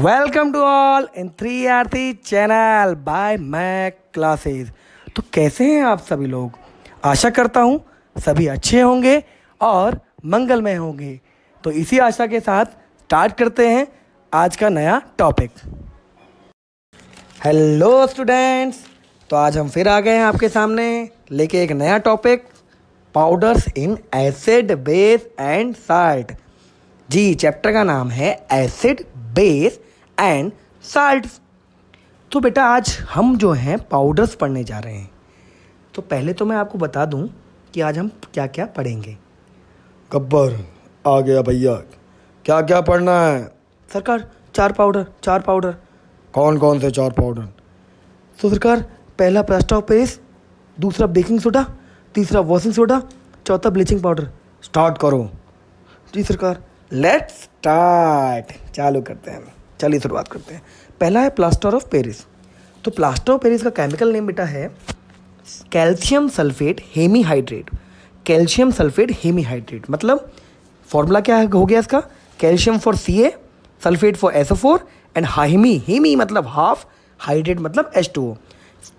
Welcome to all in 3 channel by Mac classes. तो कैसे हैं आप सभी लोग? आशा करता हूँ सभी अच्छे होंगे और मंगलमय होंगे। तो इसी आशा के साथ स्टार्ट करते हैं आज का नया टॉपिक। हेलो स्टूडेंट्स, तो आज हम फिर आ गए हैं आपके सामने लेके एक नया topic, powders in acid base and salt. जी, चैप्टर का नाम है एसिड बेस एंड साल्ट। तो बेटा आज हम जो हैं पाउडर्स पढ़ने जा रहे हैं। तो पहले तो मैं आपको बता दूं कि आज हम क्या क्या पढ़ेंगे। गब्बर आ गया भैया, क्या क्या पढ़ना है? सरकार चार पाउडर। कौन कौन से 4 पाउडर? तो सरकार पहला प्लास्टर ऑफ पेरिस, दूसरा बेकिंग सोडा, तीसरा वॉशिंग सोडा, चौथा ब्लीचिंग पाउडर। स्टार्ट करो। जी सरकार, लेट्स स्टार्ट। चालू करते हैं, चलिए शुरुआत करते हैं। पहला है प्लास्टर ऑफ पेरिस। तो प्लास्टर ऑफ पेरिस का केमिकल नेम बेटा है calcium sulphate hemihydrate. Calcium sulphate hemihydrate मतलब फॉर्मूला क्या हो गया इसका? Calcium for Ca, sulphate for SO4 and hemi मतलब हाफ, हाइड्रेट मतलब H2O।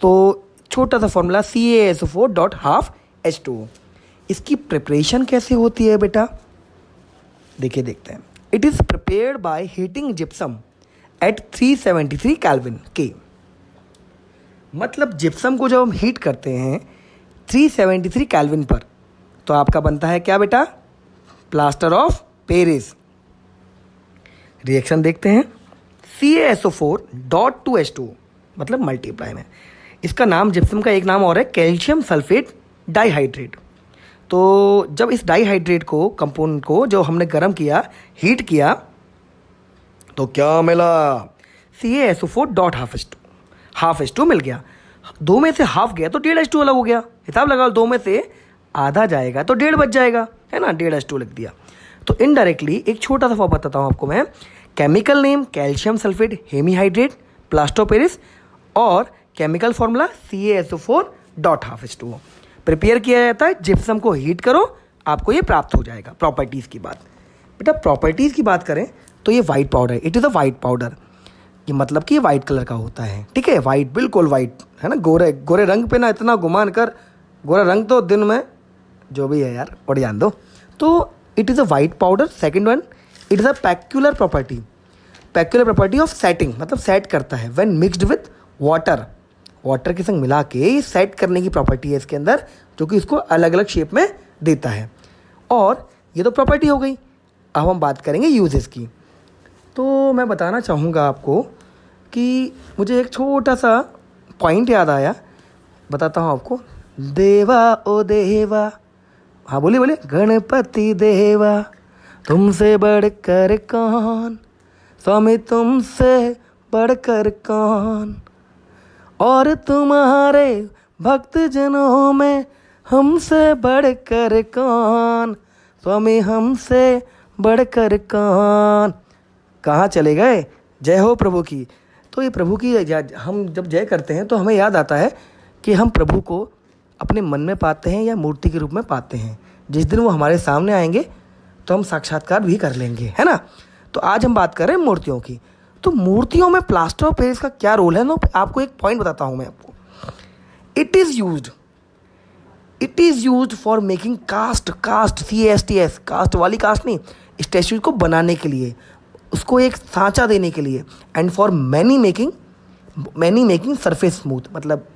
तो छोटा सा formula CaSO4 dot half H2O। इसकी प्रिपरेशन कैसे होती है बेटा? देखते हैं। It is prepared by heating gypsum at 373 kelvin के। मतलब जिप्सम को जब हम हीट करते हैं 373 केल्विन पर, तो आपका बनता है क्या बेटा? Plaster of Paris. रिएक्शन देखते हैं। CaSO4 डॉट 2H2O मतलब मल्टीप्लाई में। इसका नाम जिप्सम का एक नाम और है कैल्शियम सल्फेट डाइहाइड्रेट। तो जब इस डाइहाइड्रेट को कंपाउंड को जो हमने गर्म किया, हीट किया, तो क्या मिला? CaSO4 डॉट हाफ H2 मिल गया। 2 में से हाफ गया तो 1.5 H2 अलग हो गया। हिसाब लगाओ, 2 में से आधा जाएगा तो 1.5 बच जाएगा, है ना? 1.5 H2 लिख दिया। तो इनडायरेक्टली एक छोटा सा फॉर्म बताता हूँ आपको मैं। Chemical name calcium sulphate hemihydrate plaster Paris और chemical formula CaSO4 dot half H2O। Prepare किया जाता है, जिप्सम को हीट करो, आपको ये प्राप्त हो जाएगा। प्रॉपर्टीज़ की बात बेटा, प्रॉपर्टीज़ की बात करें तो ये वाइट पाउडर है। It is a white powder. ये मतलब कि ये वाइट कलर का होता है, ठीक है? वाइट, बिल्कुल वाइट, है ना? गोरे रंग पे ना इतना गुमान कर, गोरा रंग तो दिन में जो भी है यार और जान दो। तो it is a white powder. Second one, it is a peculiar property of setting, मतलब सेट करता है व्हेन मिक्सड विथ वाटर के संग मिला के ये सेट करने की प्रॉपर्टी है इसके अंदर, जो कि इसको अलग अलग शेप में देता है। और ये तो प्रॉपर्टी हो गई। अब हम बात करेंगे यूजेस की। तो मैं बताना चाहूँगा आपको कि मुझे एक छोटा सा पॉइंट याद आया, बताता हूँ आपको। देवा ओ देवा, हाँ बोलिए, गणपति देवा तुमसे बढ़कर कौन, स्वामी तुमसे बढ़कर कौन, और तुम्हारे भक्त जनों में हमसे बढ़कर कौन, स्वामी हमसे बढ़कर कौन। कहाँ चले गए? जय हो प्रभु की। तो ये प्रभु की हम जब जय करते हैं तो हमें याद आता है कि हम प्रभु को अपने मन में पाते हैं या मूर्ति के रूप में पाते हैं। जिस दिन वो हमारे सामने आएंगे तो हम साक्षात्कार भी कर लेंगे, है ना? तो आज हम बात कर रहे हैं मूर्तियों की। तो मूर्तियों में प्लास्टर ऑफ पेरिस का क्या रोल है ना, आपको एक पॉइंट बताता हूँ मैं आपको। It is used for making cast CASTS, cast वाली कास्ट नहीं, स्टैचू को बनाने के लिए, उसको एक सांचा देने के लिए। And for many making surface smooth, मतलब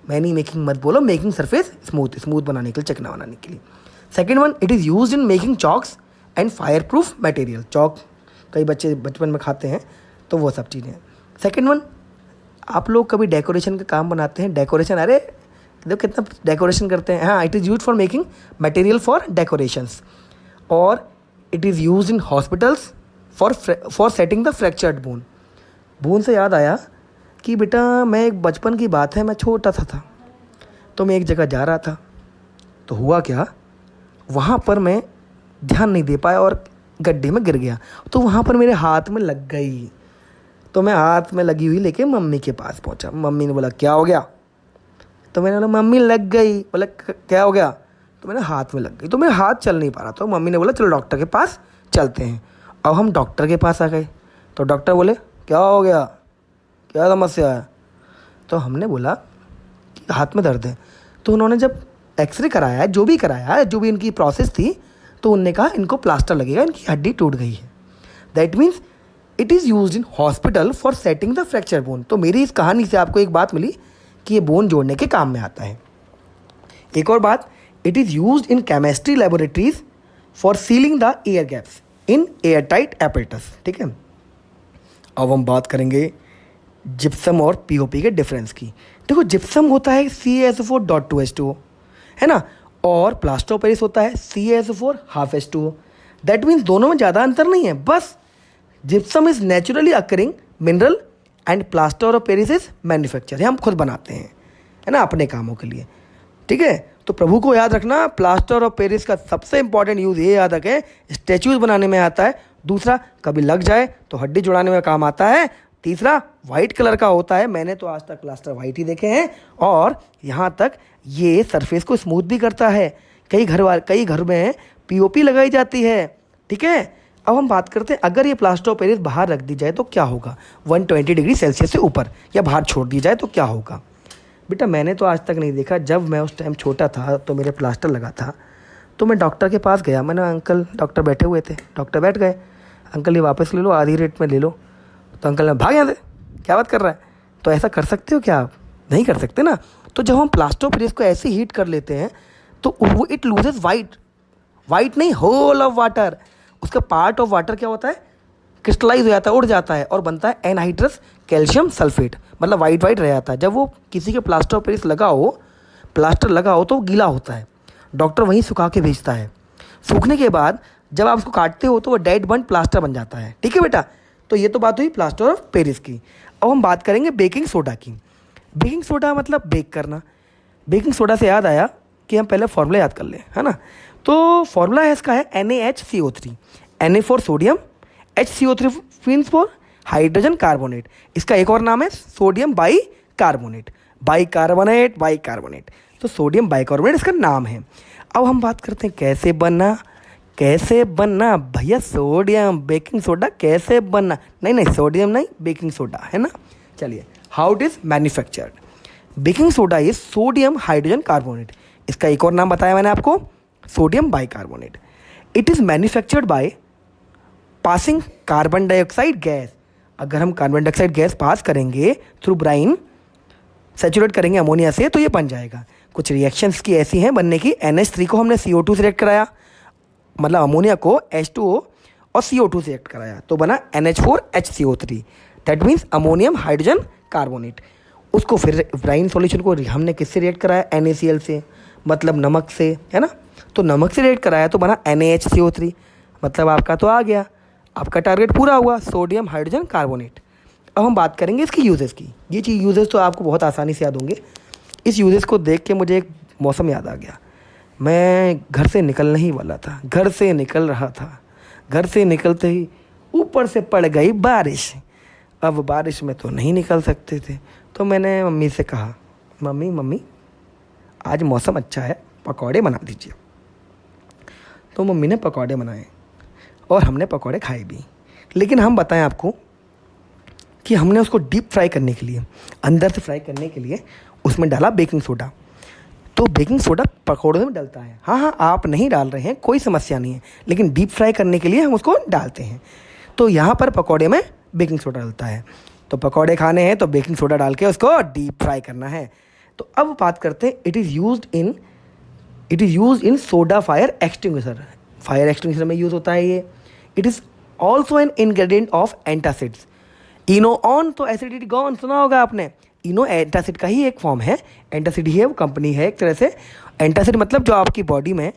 मैनी मेकिंग मत बोलो, मेकिंग सरफेस स्मूथ बनाने के लिए, चिकना बनाने के लिए। Second one, it is used in making chalks and fire proof material. Chalk कई बच्चे बचपन में खाते हैं, तो वो सब चीज़ें। सेकेंड वन, आप लोग कभी डेकोरेशन का काम बनाते हैं, डेकोरेशन, अरे देखो कितना डेकोरेशन करते हैं। हाँ, it is used for making material for decorations. और it is used in hospitals for setting the fractured bone से याद आया कि बेटा मैं एक बचपन की बात है, मैं छोटा सा था, तो मैं एक जगह जा रहा था। तो हुआ क्या, वहाँ पर मैं ध्यान नहीं दे पाया और गड्ढे में गिर गया। तो वहाँ पर मेरे हाथ में लग गई। तो मैं हाथ में लगी हुई लेके मम्मी के पास पहुँचा। मम्मी ने बोला क्या हो गया? तो मैंने बोला मम्मी लग गई। बोला क्या हो गया? तो मैंने हाथ में लग गई। तो मेरा हाथ चल नहीं पा रहा। तो मम्मी ने बोला चलो डॉक्टर के पास चलते हैं। अब हम डॉक्टर के पास आ गए। तो डॉक्टर बोले क्या हो गया, क्या समस्या है? तो हमने बोला कि हाथ में दर्द है। तो उन्होंने जब एक्सरे कराया, जो भी कराया, जो भी इनकी प्रोसेस थी, तो उनने कहा इनको प्लास्टर लगेगा, इनकी हड्डी टूट गई है। That means it is use in hospital for setting the fracture bone. तो मेरी इस कहानी से आपको एक बात मिली कि ये बोन जोड़ने के काम में आता है। एक और बात, it is use in chemistry laboratories for ceiling the air gaps in air tight apparatus. ठीक है, अब हम बात करेंगे जिप्सम और पीओपी के डिफरेंस की। देखो, जिप्सम होता है CaSO4.2H2O, है ना, और प्लास्टर ऑफ पेरिस होता है CaSO4 half H2O। That means दोनों में ज़्यादा अंतर नहीं है, बस gypsum is naturally occurring mineral and plaster of Paris is manufacture, हम खुद बनाते हैं, है ना, अपने कामों के लिए। ठीक है, तो प्रभु को याद रखना, प्लास्टर ऑफ पेरिस का सबसे इंपॉर्टेंट यूज़ ये याद रखें, स्टैच्यूज बनाने में आता है। दूसरा, कभी लग जाए तो हड्डी जुड़ाने में काम आता है। तीसरा, वाइट कलर का होता है, मैंने तो आज तक प्लास्टर वाइट ही देखे हैं। और यहाँ तक ये सरफेस को स्मूथ भी करता है। कई घर में पीओपी लगाई जाती है। ठीक है, अब हम बात करते हैं, अगर ये प्लास्टर ऑफ पेरिस बाहर रख दी जाए तो क्या होगा, 120 डिग्री सेल्सियस से ऊपर, या बाहर छोड़ दी जाए तो क्या होगा। बेटा, मैंने तो आज तक नहीं देखा। जब मैं उस टाइम छोटा था तो मेरे प्लास्टर लगा था, तो मैं डॉक्टर के पास गया। मैंने, अंकल, डॉक्टर बैठे हुए थे, डॉक्टर बैठ गए, अंकल ये वापस ले लो, आधी रेट में ले लो। तो अंकल ने, भाग यहाँ से, क्या बात कर रहा है? तो ऐसा कर सकते हो क्या आप? नहीं कर सकते ना। तो जब हम प्लास्टर ऑफ पेरिस को ऐसे हीट कर लेते हैं तो वो इट लूजेस वाइट नहीं, होल ऑफ वाटर। उसका पार्ट ऑफ वाटर क्या होता है, क्रिस्टलाइज हो जाता है, उड़ जाता है और बनता है एनहाइड्रस कैल्शियम सल्फेट, मतलब वाइट रह जाता है। जब वो किसी के प्लास्टर ऑफ पेरिस प्लास्टर लगा हो तो वो गीला होता है, डॉक्टर वहीं सुखा के भेजता है। सूखने के बाद जब आप उसको काटते हो तो वो डेड बर्न प्लास्टर बन जाता है। ठीक है बेटा, तो ये तो बात हुई प्लास्टर ऑफ पेरिस की। अब हम बात करेंगे बेकिंग सोडा की। बेकिंग सोडा मतलब बेक करना। बेकिंग सोडा से याद आया कि हम पहले फॉर्मूला याद कर लें, है ना। तो फॉर्मूला है इसका है NaHCO3, Na for sodium, HCO3 means for hydrogen carbonate. इसका एक और नाम है सोडियम बाइकार्बोनेट, बाइकार्बोनेट। तो सोडियम बाइकार्बोनेट इसका नाम है। अब हम बात करते हैं कैसे बनना भैया, सोडियम बेकिंग सोडा कैसे बनना। नहीं, सोडियम नहीं, बेकिंग सोडा, है ना। चलिए, how it is manufactured. Baking soda is sodium hydrogen carbonate. इसका एक और नाम बताया मैंने आपको, sodium bicarbonate. It is manufactured by passing carbon dioxide gas. अगर हम कार्बन डाइऑक्साइड गैस पास करेंगे थ्रू ब्राइन, सैचुरेट करेंगे अमोनिया से, तो ये बन जाएगा। कुछ रिएक्शंस की ऐसी हैं बनने की, NH3 को हमने CO2 से रिएक्ट कराया, मतलब अमोनिया को H2O और CO2 से रिएक्ट कराया, तो बना NH4HCO3। That means ammonium hydrogen carbonate. उसको फिर ब्राइन सॉल्यूशन को हमने किससे रिएक्ट कराया, NaCl से, मतलब नमक से, है ना। तो नमक से रिएक्ट कराया तो बना NaHCO3, मतलब आपका तो आ गया, आपका टारगेट पूरा हुआ, सोडियम हाइड्रोजन कार्बोनेट। अब हम बात करेंगे इसकी यूजेस की। ये चीज़ यूजेस तो आपको बहुत आसानी से याद होंगे। इस यूजेस को देख के मुझे एक मौसम याद आ गया। मैं घर से निकलने ही वाला था, घर से निकल रहा था, घर से निकलते ही ऊपर से पड़ गई बारिश। अब बारिश में तो नहीं निकल सकते थे, तो मैंने मम्मी से कहा, मम्मी आज मौसम अच्छा है, पकौड़े बना दीजिए। तो मम्मी ने पकौड़े बनाए और हमने पकौड़े खाए भी। लेकिन हम बताएं आपको कि हमने उसको डीप फ्राई करने के लिए, अंदर से फ्राई करने के लिए उसमें डाला बेकिंग सोडा। तो बेकिंग सोडा पकौड़े में डलता है। हाँ, आप नहीं डाल रहे हैं, कोई समस्या नहीं है, लेकिन डीप फ्राई करने के लिए हम उसको डालते हैं। तो यहाँ पर पकौड़े में बेकिंग सोडा डलता है। तो पकौड़े खाने हैं तो बेकिंग सोडा डाल के उसको डीप फ्राई करना है। तो अब बात करते हैं, it is used in soda fire extinguisher. Fire extinguisher में यूज़ होता है ये। It is also an ingredient of antacids. इनोऑन तो एसिडिटी गॉन सुना होगा आपने, इनो एंटासिड का ही एक फॉर्म है। एंटासिड ही है, वो कंपनी है एक तरह से। एंटासिड मतलब जो आपकी बॉडी में,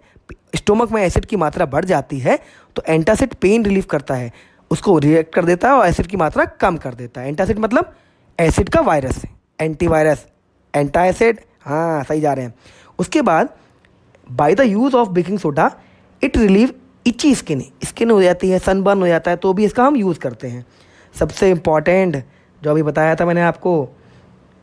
स्टोमक में एसिड की मात्रा बढ़ जाती है तो एंटासिड पेन रिलीफ करता है, उसको रिएक्ट कर देता है और एसिड की मात्रा कम कर देता है। एंटासिड मतलब एसिड का वायरस, एंटीवायरस, एंटा एसिड, हाँ सही जा रहे हैं। उसके बाद by the use of baking soda it relieve इची skin हो जाती है, सनबर्न हो जाता है, तो भी इसका हम यूज़ करते हैं। सबसे इम्पॉर्टेंट जो अभी बताया था मैंने आपको,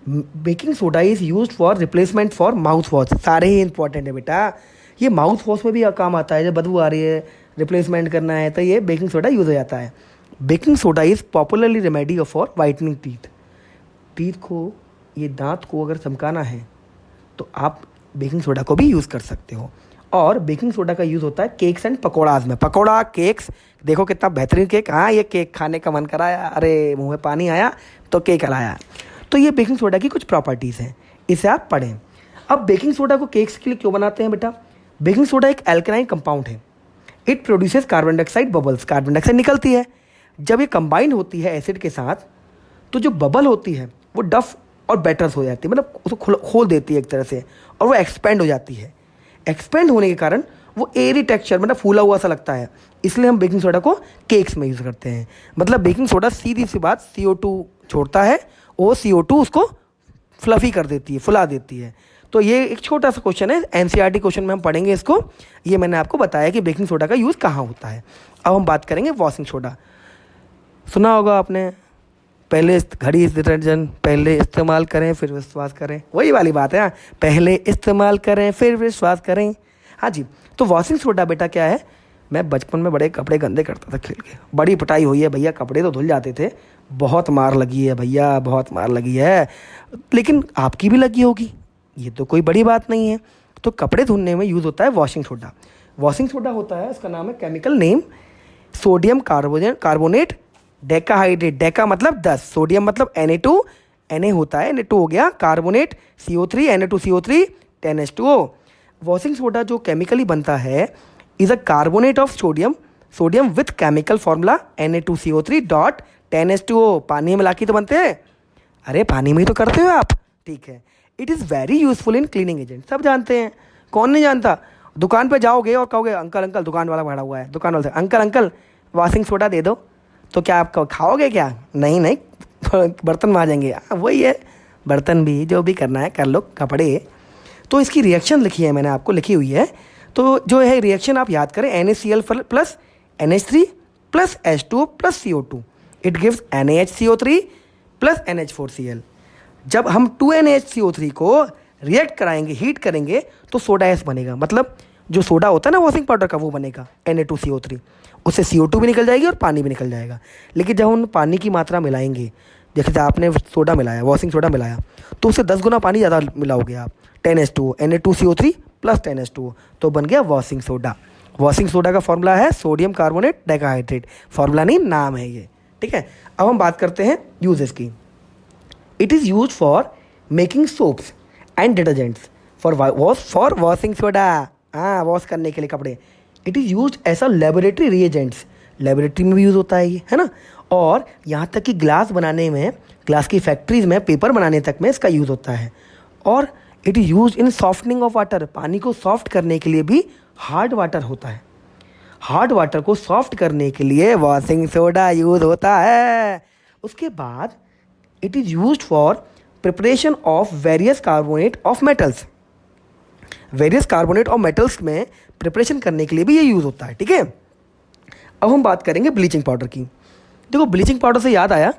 baking soda is use for replacement for mouth wash. सारे ही इंपॉर्टेंट है बेटा, ये माउथ वॉश में भी काम आता है। जब बदबू आ रही है, रिप्लेसमेंट करना है, तो ये बेकिंग सोडा यूज़ हो जाता है। Baking soda is popularly remedy for whitening teeth. Teeth को, ये दांत को अगर चमकाना है तो आप बेकिंग सोडा को भी यूज़ कर सकते हो। और बेकिंग सोडा का यूज़ होता है केक्स एंड पकौड़ाज में। पकौड़ा, केक्स, देखो कितना बेहतरीन केक। हाँ, ये केक खाने का मन कराया, अरे मुंह में पानी आया तो केक हलाया। तो ये बेकिंग सोडा की कुछ प्रॉपर्टीज़ हैं, इसे आप पढ़ें। अब बेकिंग सोडा को केक्स के लिए क्यों बनाते हैं बेटा? बेकिंग सोडा एक एल्कलाइन कंपाउंड है। It produces carbon dioxide bubbles. Carbon dioxide निकलती है। जब ये कंबाइन होती है एसिड के साथ तो जो बबल होती है वो डफ और बैटर्स हो जाती है, मतलब उसको खोल देती है एक तरह से, और वो एक्सपेंड हो जाती है। एक्सपेंड होने के कारण वो एयरी टेक्सचर, मतलब फूला हुआ सा लगता है। इसलिए हम बेकिंग सोडा को केक्स में यूज़ करते हैं। मतलब बेकिंग सोडा सीधी सी बात CO2 छोड़ता है, वो CO2 उसको फ्लफी कर देती है, फुला देती है। तो ये एक छोटा सा क्वेश्चन है, NCERT क्वेश्चन में हम पढ़ेंगे इसको। ये मैंने आपको बताया कि बेकिंग सोडा का यूज़ कहाँ होता है। अब हम बात करेंगे वॉशिंग सोडा। सुना होगा आपने, पहले घड़ी डिटर्जेंट पहले इस्तेमाल करें फिर विश्वास करें, वही वाली बात है। पहले इस्तेमाल करें फिर विश्वास करें। हाँ जी, तो वॉशिंग सोडा बेटा क्या है? मैं बचपन में बड़े कपड़े गंदे करता था खेल के, बड़ी पिटाई हुई है भैया, कपड़े तो धुल जाते थे, बहुत मार लगी है भैया, बहुत मार लगी है। लेकिन आपकी भी लगी होगी, ये तो कोई बड़ी बात नहीं है। तो कपड़े धुलने में यूज़ होता है वॉशिंग सोडा। वॉशिंग सोडा होता है, उसका नाम है chemical name sodium carbonate decahydrate. Deka मतलब 10, सोडियम मतलब Na2, Na होता है, Na2 हो गया, carbonate CO3, Na2CO3 10H2O। Washing soda जो केमिकली बनता है is a carbonate of sodium with chemical formula Na2CO3 dot 10H2O। पानी में मिला के तो बनते हैं, अरे पानी में ही तो करते हो आप, ठीक है। It is very useful in cleaning agent, सब जानते हैं, कौन नहीं जानता। दुकान पे जाओगे और कहोगे अंकल अंकल, दुकान वाला खड़ा हुआ है, दुकान वाले से अंकल अंकल वॉशिंग सोडा दे दो, तो क्या आप खाओगे क्या? नहीं नहीं, बर्तन मांजेंगे। वही है, बर्तन भी जो भी करना है कर लो, कपड़े। तो इसकी रिएक्शन लिखी है मैंने, आपको लिखी हुई है। तो जो है रिएक्शन आप याद करें, NaCl plus NH3 plus H2O plus CO2, it gives NaHCO3 plus NH4Cl। जब हम 2NaHCO3 को रिएक्ट कराएंगे, हीट करेंगे, तो सोडा एस बनेगा। मतलब जो सोडा होता है ना वॉशिंग पाउडर का, वो बनेगा Na2CO3, उससे CO2 भी निकल जाएगी और पानी भी निकल जाएगा। लेकिन जब हम पानी की मात्रा मिलाएंगे, जैसे आपने सोडा मिलाया, वॉशिंग सोडा मिलाया, तो उससे 10 गुना पानी ज़्यादा मिलाओगे आप, 10H2O, Na2CO3 प्लस 10H2O, तो बन गया वॉशिंग सोडा। वॉशिंग सोडा का फॉर्मूला है सोडियम कार्बोनेट डेकाहाइड्रेट, फॉर्मूला नहीं, नाम है ये, ठीक है। अब हम बात करते हैं यूजेस की। It is use for making soaps and detergents for washing soda, हाँ वॉश करने के लिए कपड़े। It is use as a laboratory reagents, laboratory में भी यूज़ होता है ये, है ना। और यहाँ तक कि ग्लास बनाने में, ग्लास की फैक्ट्रीज में पेपर बनाने तक में इसका यूज़ होता है। और it is use in softening of water, पानी को सॉफ्ट करने के लिए भी हार्ड वाटर होता है। हार्ड वाटर को सॉफ्ट करने के लिए वॉशिंग सोडा यूज़ होता है। उसके बाद it is use for preparation of various carbonate of metals, various carbonate of metals में प्रिपरेशन करने के लिए भी ये यूज़ होता है, ठीक है। अब हम बात करेंगे ब्लीचिंग पाउडर की। देखो ब्लीचिंग पाउडर से याद आया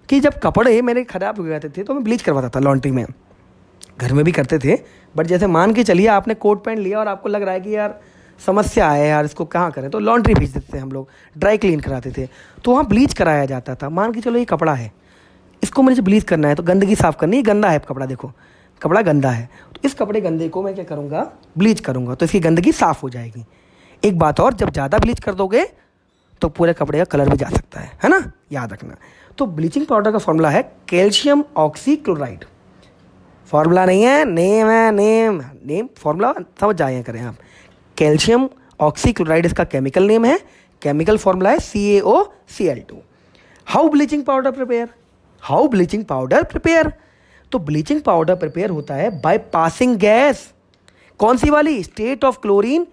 कि जब कपड़े मेरे ख़राब हो जाते थे तो मैं ब्लीच करवाता था लॉन्ड्री में, घर में भी करते थे। बट जैसे मान के चलिए आपने कोट पैंट लिया और आपको लग रहा है कि यार समस्या है यार, इसको कहाँ करें, तो लॉन्ड्री भेज देते थे हम लोग, ड्राई क्लीन कराते थे, तो वहाँ ब्लीच कराया जाता था। मान के चलो ये कपड़ा है, इसको मुझे ब्लीच करना है, तो गंदगी साफ़ करनी है, गंदा है कपड़ा, देखो कपड़ा गंदा है, तो इस कपड़े गंदे को मैं क्या करूँगा, ब्लीच करूँगा, तो इसकी गंदगी साफ़ हो जाएगी। एक बात और, जब ज़्यादा ब्लीच कर दोगे तो पूरे कपड़े का कलर भी जा सकता है ना, याद रखना। तो ब्लीचिंग पाउडर का फॉर्मूला है कैल्शियम ऑक्सीक्लोराइड, फॉर्मूला नहीं है, नेम है, नेम फॉर्मूला समझ जाए करें आप। कैल्शियम ऑक्सीक्लोराइड इसका केमिकल नेम है, केमिकल फॉर्मूला है CaOCl2। How bleaching powder prepare, how bleaching powder prepare, तो ब्लीचिंग पाउडर प्रिपेयर होता है बाय पासिंग गैस, कौन सी वाली, state of chlorine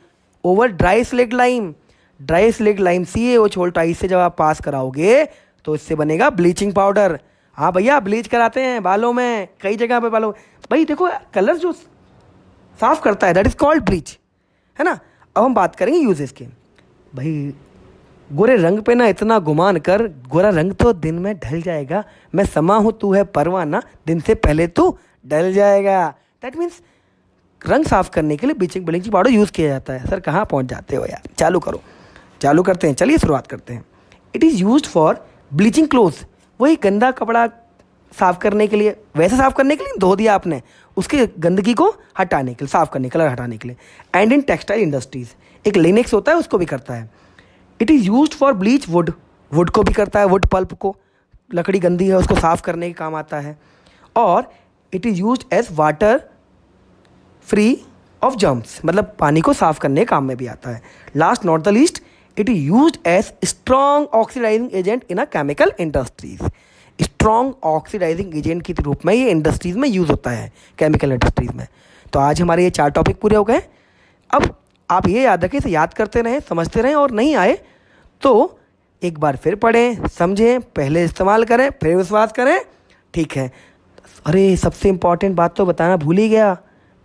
over dry slaked lime. Dry slaked lime CaO2 से जब आप पास कराओगे तो इससे बनेगा ब्लीचिंग पाउडर। हाँ भैया ब्लीच कराते हैं बालों में, कई जगह पे बालों, भाई देखो कलर जो साफ करता है दैट इज कॉल्ड ब्लीच, है ना। अब हम बात करेंगे यूजेस के। भाई गोरे रंग पे ना इतना गुमान कर, गोरा रंग तो दिन में ढल जाएगा, मैं समा हूँ तू है परवाना, दिन से पहले तू ढल जाएगा। दैट मीन्स रंग साफ करने के लिए ब्लीचिंग पाउडर यूज़ किया जाता है। सर कहाँ पहुँच जाते हो यार, चालू करो, चालू करते हैं, चलिए शुरुआत करते हैं। It is used for bleaching clothes, वही गंदा कपड़ा साफ करने के लिए, वैसे साफ करने के लिए धो दिया आपने, उसके गंदगी को हटाने के लिए, साफ करने, कलर हटाने के लिए। एंड इन टेक्सटाइल इंडस्ट्रीज, एक लिनेक्स होता है उसको भी करता है। It is used for bleach would, would को भी करता है, वुड पल्प को, लकड़ी गंदी है उसको साफ करने के काम आता है। और it is used as water free of germs, मतलब पानी को साफ करने के काम में भी आता है। Last not the least, it is used as strong oxidising agent in a chemical industries. Strong oxidising agent के रूप में ये इंडस्ट्रीज में यूज़ होता है, केमिकल इंडस्ट्रीज में। तो आज हमारे ये 4 टॉपिक पूरे हो गए। अब आप ये याद रखें, इसे याद करते रहें, समझते रहें, और नहीं आए तो एक बार फिर पढ़ें, समझें, पहले इस्तेमाल करें, फिर विश्वास करें, ठीक है। अरे सबसे इम्पॉर्टेंट बात तो बताना भूल ही गया,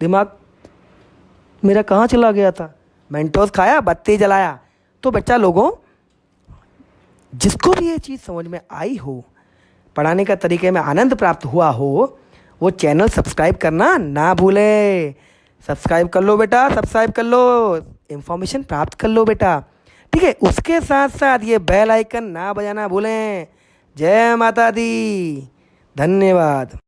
दिमाग मेरा कहाँ चला गया था। मेंटोस खाया, बत्ती जलाया। तो बच्चा लोगों, जिसको भी ये चीज़ समझ में आई हो, पढ़ाने का तरीके में आनंद प्राप्त हुआ हो, वो चैनल सब्सक्राइब करना ना भूले। सब्सक्राइब कर लो बेटा, सब्सक्राइब कर लो, इन्फॉर्मेशन प्राप्त कर लो बेटा, ठीक है। उसके साथ साथ ये बेल आइकन ना बजाना भूलें। जय माता दी, धन्यवाद।